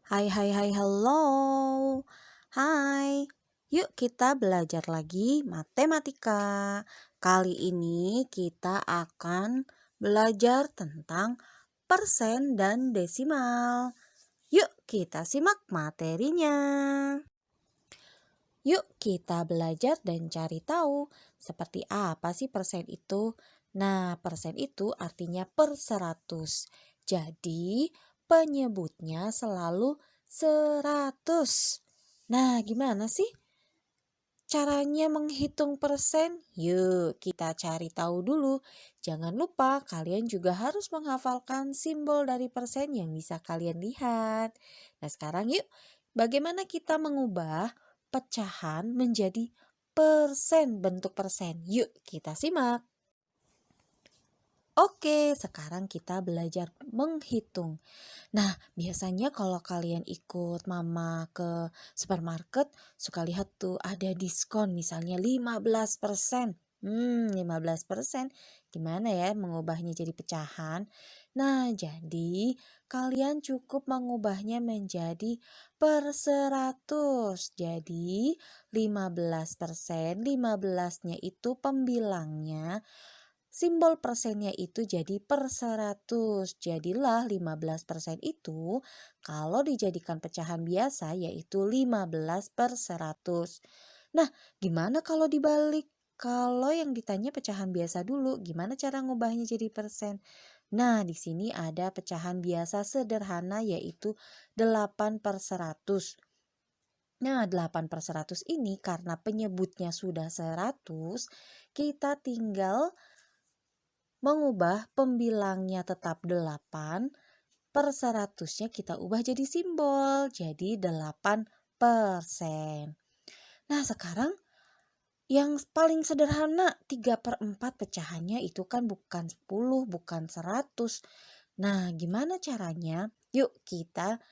Hai hai hai halo. Hai. Yuk kita belajar lagi matematika. Kali ini kita akan belajar tentang persen dan desimal. Yuk kita simak materinya. Yuk kita belajar dan cari tahu seperti apa sih persen itu. Nah, persen itu artinya per 100. Jadi, penyebutnya selalu 100. Nah, gimana sih caranya menghitung persen? Yuk, kita cari tahu dulu. Jangan lupa kalian juga harus menghafalkan simbol dari persen yang bisa kalian lihat. Nah, sekarang yuk, bagaimana kita mengubah pecahan menjadi persen, bentuk persen? Yuk, kita simak. Oke, sekarang kita belajar menghitung. Nah, biasanya kalau kalian ikut mama ke supermarket, suka lihat tuh ada diskon misalnya 15%. 15%. Gimana ya mengubahnya jadi pecahan? Nah, jadi kalian cukup mengubahnya menjadi per 100. Jadi 15%, 15-nya itu pembilangnya. Simbol persennya itu jadi per 100. Jadilah 15% itu kalau dijadikan pecahan biasa yaitu 15 per 100. Nah, gimana kalau dibalik? Kalau yang ditanya pecahan biasa dulu, gimana cara ngubahnya jadi persen? Nah, di sini ada pecahan biasa sederhana yaitu 8 per 100. Nah, 8 per 100 ini karena penyebutnya sudah 100, kita tinggal mengubah pembilangnya tetap 8 per 100-nya kita ubah jadi simbol, jadi 8%. Nah, sekarang yang paling sederhana 3 per 4 pecahannya itu kan bukan 10, bukan 100. Nah, gimana caranya? Yuk kita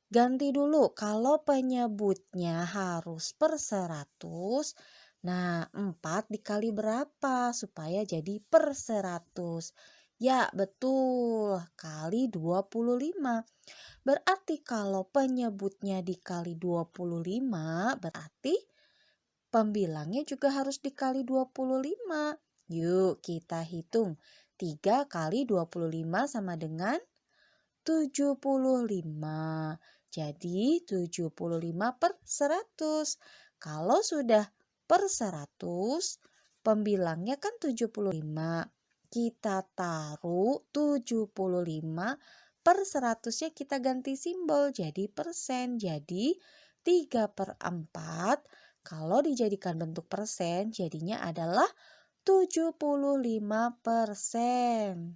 ganti dulu. Kalau penyebutnya harus per 100, nah 4 dikali berapa supaya jadi per 100? Ya betul, kali 25. Berarti kalau penyebutnya dikali 25, berarti pembilangnya juga harus dikali 25. Yuk kita hitung. 3 kali 25 sama dengan 75. Jadi 75 per 100. Kalau sudah per 100, pembilangnya kan 75. Kita taruh 75 per 100-nya kita ganti simbol jadi persen. Jadi 3 per 4 kalau dijadikan bentuk persen jadinya adalah 75%.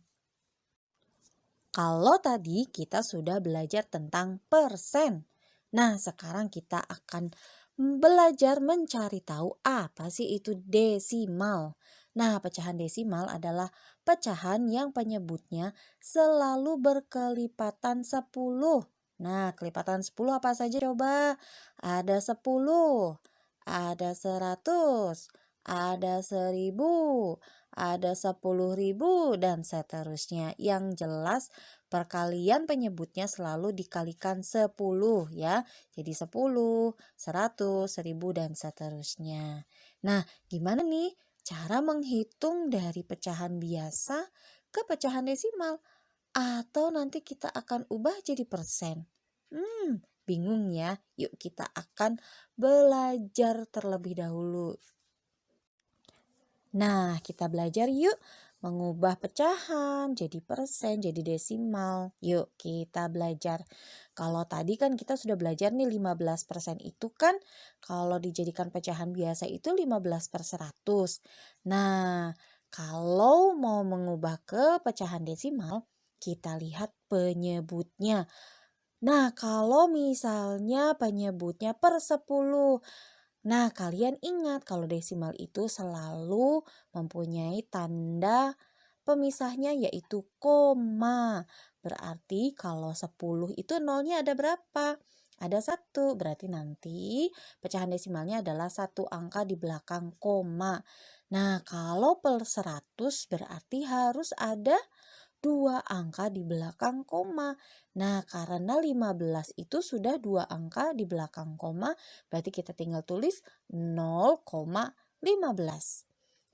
Kalau tadi kita sudah belajar tentang persen. Nah, sekarang kita akan belajar mencari tahu apa sih itu desimal. Nah, pecahan desimal adalah pecahan yang penyebutnya selalu berkelipatan 10. Nah, kelipatan 10 apa saja coba? Ada 10, ada 100, ada 1000, ada 10.000 dan seterusnya. Yang jelas perkalian penyebutnya selalu dikalikan 10 ya. Jadi 10, 100, 1000 dan seterusnya. Nah, gimana nih cara menghitung dari pecahan biasa ke pecahan desimal? Atau nanti kita akan ubah jadi persen? Bingung ya? Yuk kita akan belajar terlebih dahulu. Nah, kita belajar yuk mengubah pecahan jadi persen, jadi desimal. Yuk kita belajar. Kalau tadi kan kita sudah belajar nih 15% itu kan kalau dijadikan pecahan biasa itu 15 per 100. Nah, kalau mau mengubah ke pecahan desimal, kita lihat penyebutnya. Nah, kalau misalnya penyebutnya per 10. Nah, kalian ingat kalau desimal itu selalu mempunyai tanda pemisahnya yaitu koma. Berarti kalau 10 itu nolnya ada berapa? Ada 1. Berarti nanti pecahan desimalnya adalah satu angka di belakang koma. Nah, kalau per 100 berarti harus ada dua angka di belakang koma. Nah, karena 15 itu sudah dua angka di belakang koma, berarti kita tinggal tulis 0,15.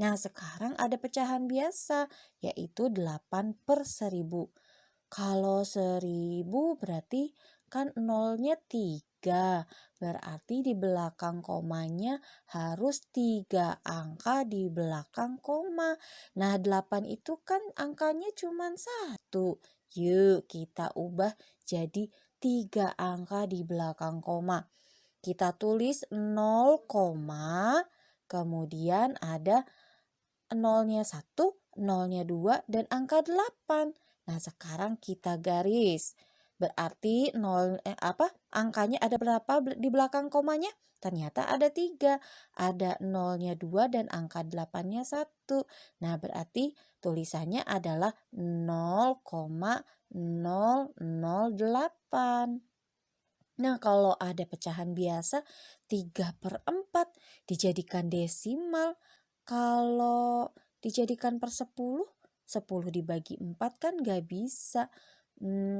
Nah, sekarang ada pecahan biasa, yaitu 8/1000. Kalau 1000 berarti kan nolnya 3. Berarti di belakang komanya harus 3 angka di belakang koma. Nah, 8 itu kan angkanya cuma 1. Yuk kita ubah jadi 3 angka di belakang koma. Kita tulis 0, kemudian ada nolnya 1, nolnya 2, dan angka 8. Nah, sekarang kita garis. Berarti angkanya ada berapa di belakang komanya? Ternyata ada 3. Ada nolnya 2 dan angka 8-nya 1. Nah, berarti tulisannya adalah 0,0008. Nah, kalau ada pecahan biasa 3/4 dijadikan desimal. Kalau dijadikan per 10, 10 dibagi 4 kan gak bisa.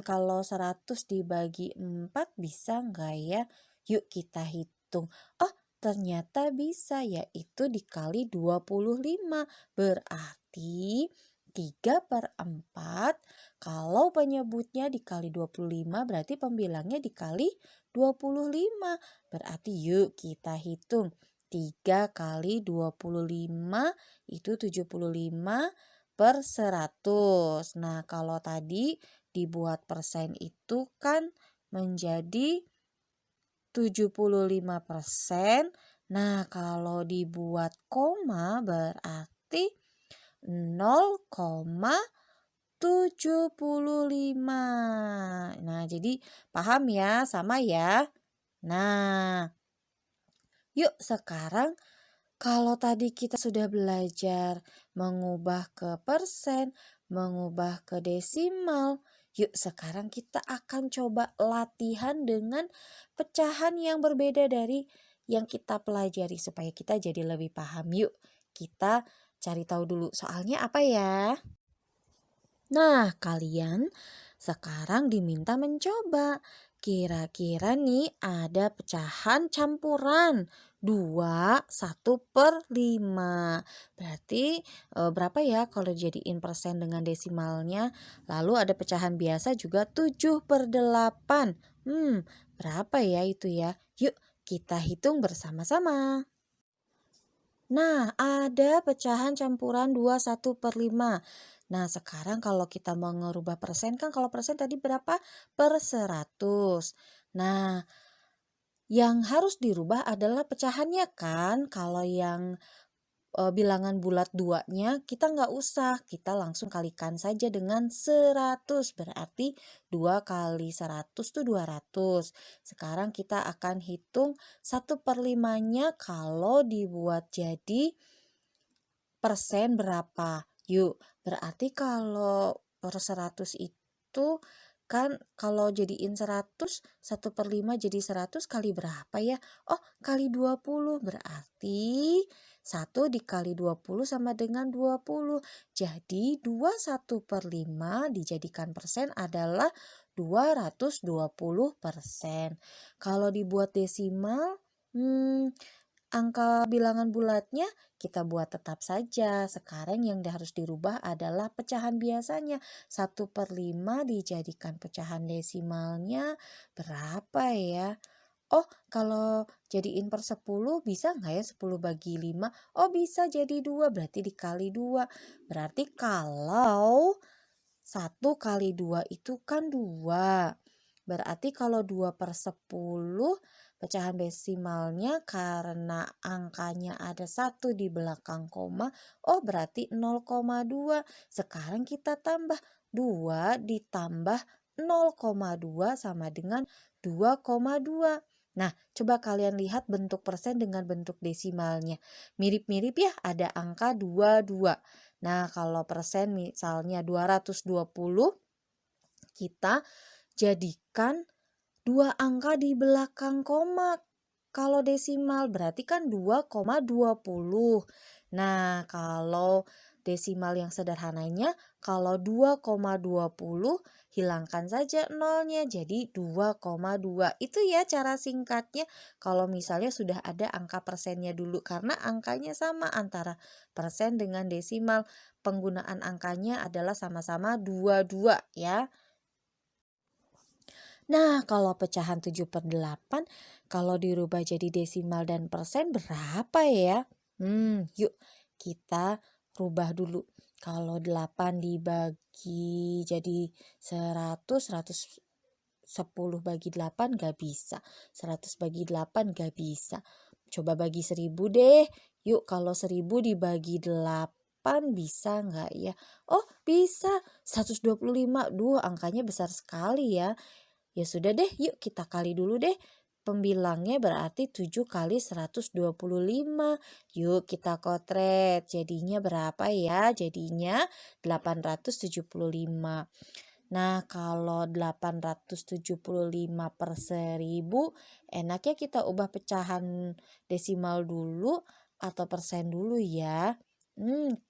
Kalau 100 dibagi 4 bisa nggak ya? Yuk kita hitung. Oh, ternyata bisa, yaitu dikali 25. Berarti 3/4. Kalau penyebutnya dikali 25 berarti pembilangnya dikali 25. Berarti yuk kita hitung. 3 kali 25 itu 75/100. Nah, kalau tadi dibuat persen itu kan menjadi 75%. Nah, kalau dibuat koma berarti 0,75. Nah, jadi paham ya, sama ya. Nah, yuk sekarang kalau tadi kita sudah belajar mengubah ke persen, mengubah ke desimal, yuk sekarang kita akan coba latihan dengan pecahan yang berbeda dari yang kita pelajari supaya kita jadi lebih paham. Yuk kita cari tahu dulu soalnya apa ya. Nah, kalian sekarang diminta mencoba. Kira-kira nih ada pecahan campuran 2, 1/5. Berarti berapa ya kalau jadiin persen dengan desimalnya? Lalu ada pecahan biasa juga 7/8. Berapa ya itu ya? Yuk kita hitung bersama-sama. Nah, ada pecahan campuran 2, 1/5. Nah, sekarang kalau kita mau ngerubah persen kan kalau persen tadi berapa? Per 100. Nah, yang harus dirubah adalah pecahannya kan. Kalau yang bilangan bulat 2-nya kita nggak usah. Kita langsung kalikan saja dengan 100. Berarti 2 kali 100 itu 200. Sekarang kita akan hitung 1/5-nya kalau dibuat jadi persen berapa? Yuk, berarti kalau per 100 itu kan kalau jadiin 100, 1/5 jadi 100 kali berapa ya? Oh, kali 20. Berarti 1 dikali 20 sama dengan 20. Jadi 21/5 dijadikan persen adalah 220%. Kalau dibuat desimal, angka bilangan bulatnya kita buat tetap saja. Sekarang yang harus dirubah adalah pecahan biasanya. 1/5 dijadikan pecahan desimalnya berapa ya? Oh, kalau jadiin per 10 bisa nggak ya 10 bagi 5? Oh, bisa jadi 2, berarti dikali 2. Berarti kalau 1 kali 2 itu kan 2. Berarti kalau 2/10 pecahan desimalnya karena angkanya ada 1 di belakang koma, oh berarti 0,2. Sekarang kita tambah 2 ditambah 0,2 sama dengan 2,2. Nah, coba kalian lihat bentuk persen dengan bentuk desimalnya. Mirip-mirip ya, ada angka 22. Nah, kalau persen misalnya 220, kita jadikan 2 angka di belakang koma. Kalau desimal berarti kan 2,20. Nah, kalau desimal yang sederhananya kalau 2,20 hilangkan saja nolnya jadi 2,2. Itu ya cara singkatnya kalau misalnya sudah ada angka persennya dulu karena angkanya sama antara persen dengan desimal. Penggunaan angkanya adalah sama-sama 22 ya. Nah, kalau pecahan 7/8 kalau dirubah jadi desimal dan persen berapa ya? Yuk kita rubah dulu. Kalau 8 dibagi jadi 100, 110 bagi 8 gak bisa. 100 bagi 8 gak bisa. Coba bagi 1000 deh. Yuk kalau 1000 dibagi 8 bisa nggak ya? Oh bisa, 125. Duh angkanya besar sekali ya. Ya sudah deh, yuk kita kali dulu deh. Pembilangnya berarti 7 kali 125. Yuk kita kotret. Jadinya berapa ya? Jadinya 875. Nah, kalau 875 per 1000, enaknya kita ubah pecahan desimal dulu atau persen dulu ya.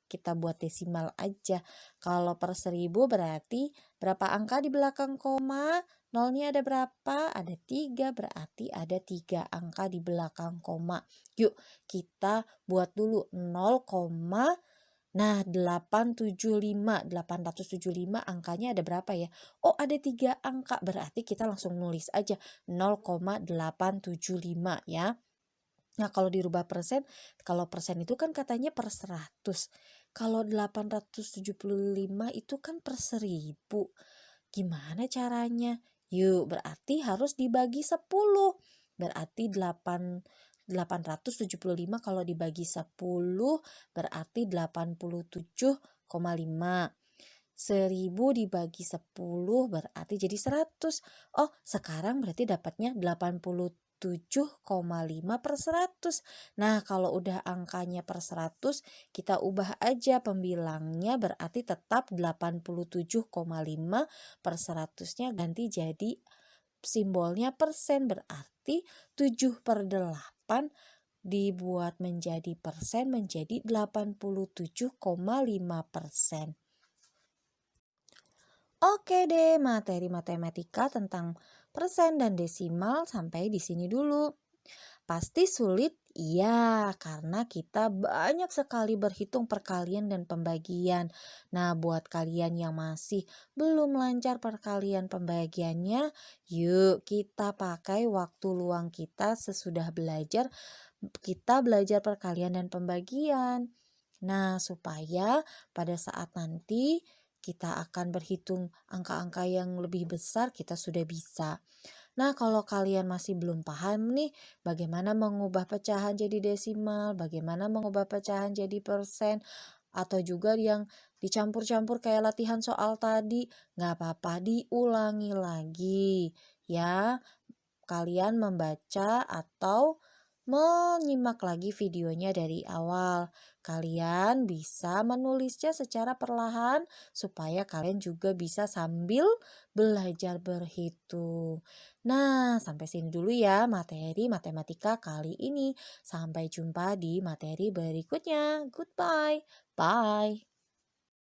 Kita buat desimal aja. Kalau per 1000 berarti berapa angka di belakang koma? Nolnya ada berapa? Ada 3, berarti ada 3 angka di belakang koma. Yuk kita buat dulu 0, nah 875 angkanya ada berapa ya? Oh ada 3 angka, berarti kita langsung nulis aja 0,875 ya. Nah kalau dirubah persen, kalau persen itu kan katanya per 100. Kalau 875 itu kan per 1000. Gimana caranya? Yuk berarti harus dibagi 10. Berarti 875 kalau dibagi 10 berarti 87,5. 1000 dibagi 10 berarti jadi 100. Oh, sekarang berarti dapatnya 87,5 per 100. Nah, kalau udah angkanya per 100, kita ubah aja pembilangnya berarti tetap 87,5 per 100-nya ganti jadi simbolnya persen berarti 7/8 dibuat menjadi persen menjadi 87,5%. Oke deh, materi matematika tentang persen dan desimal sampai di sini dulu. Pasti sulit? Iya, karena kita banyak sekali berhitung perkalian dan pembagian. Nah, buat kalian yang masih belum lancar perkalian pembagiannya, yuk kita pakai waktu luang kita sesudah belajar, kita belajar perkalian dan pembagian. Nah, supaya pada saat nanti kita akan berhitung angka-angka yang lebih besar, kita sudah bisa. Nah, kalau kalian masih belum paham nih, bagaimana mengubah pecahan jadi desimal, bagaimana mengubah pecahan jadi persen, atau juga yang dicampur-campur kayak latihan soal tadi, nggak apa-apa, diulangi lagi ya. Kalian membaca atau menyimak lagi videonya dari awal. Kalian bisa menulisnya secara perlahan supaya kalian juga bisa sambil belajar berhitung. Nah, sampai sini dulu ya materi matematika kali ini. Sampai jumpa di materi berikutnya. Goodbye. Bye.